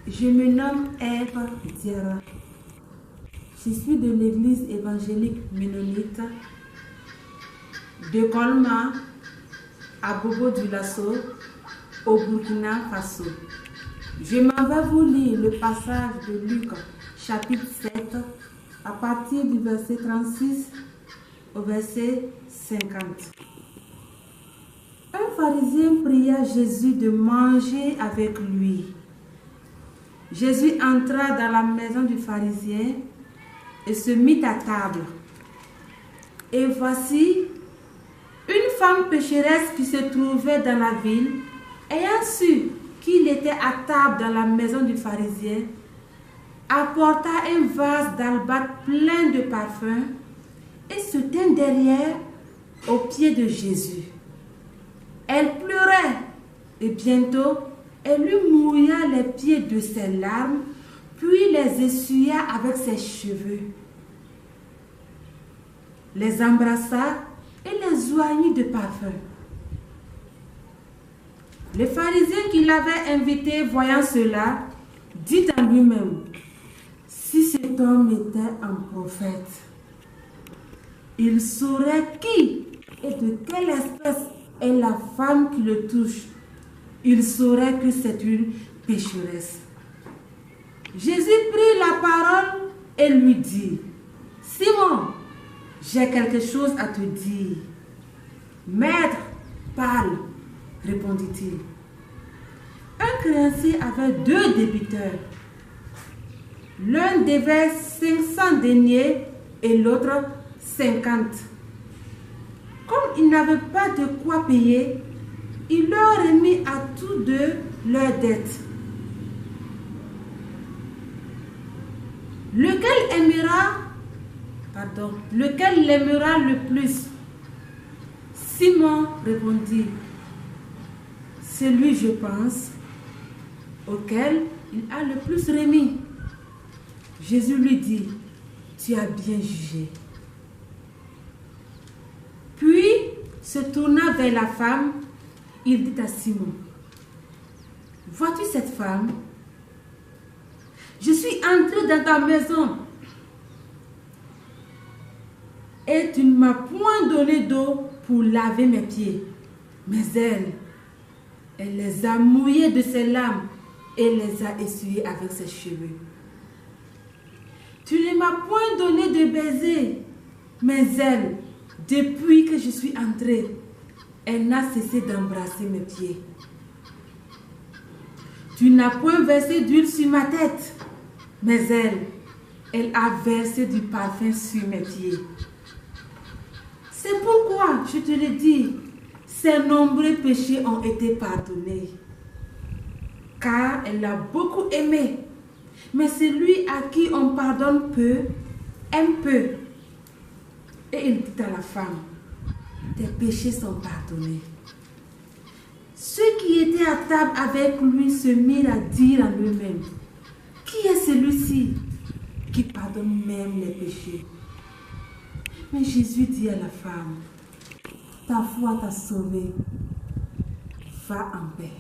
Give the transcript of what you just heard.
Je me nomme Eve Diarra. Je suis de l'église évangélique ménonite de Colma à Bobo du Lasso au Burkina Faso. Je m'en vais vous lire le passage de Luc chapitre 7 à partir du verset 36 au verset 50. Un pharisien pria Jésus de manger avec lui. Jésus entra dans la maison du pharisien et se mit à table. Et voici, une femme pécheresse qui se trouvait dans la ville, ayant su qu'il était à table dans la maison du pharisien, apporta un vase d'albâtre plein de parfums et se tint derrière aux pieds de Jésus. Elle pleurait et bientôt elle lui mouilla les pieds de ses larmes, puis les essuya avec ses cheveux, les embrassa et les oignit de parfum. Le pharisien qui l'avait invité, voyant cela, dit en lui-même: si cet homme était un prophète, il saurait qui et de quelle espèce est la femme qui le touche. Il saurait que c'est une pécheresse. Jésus prit la parole et lui dit: Simon, j'ai quelque chose à te dire. Maître, parle, répondit-il. Un créancier avait 2 débiteurs. L'un devait 500 deniers et l'autre 50. Comme ils n'avaient pas de quoi payer, il leur remit à tous 2 leurs dettes. Lequel l'aimera le plus? Simon répondit: celui, je pense, auquel il a le plus remis. Jésus lui dit: tu as bien jugé. Puis, se tournant vers la femme, il dit à Simon: vois-tu cette femme? Je suis entré dans ta maison et tu ne m'as point donné d'eau pour laver mes pieds. Mais elle les a mouillés de ses larmes et les a essuyés avec ses cheveux. Tu ne m'as point donné de baiser, mais elle, depuis que je suis entrée, elle n'a cessé d'embrasser mes pieds. Tu n'as point versé d'huile sur ma tête, mais elle a versé du parfum sur mes pieds. C'est pourquoi, je te le dis, ses nombreux péchés ont été pardonnés. Car elle a beaucoup aimé. Mais celui à qui on pardonne peu, aime peu. Et il dit à la femme: tes péchés sont pardonnés. Ceux qui étaient à table avec lui se mirent à dire en eux-mêmes: qui est celui-ci qui pardonne même les péchés? Mais Jésus dit à la femme: ta foi t'a sauvée, va en paix.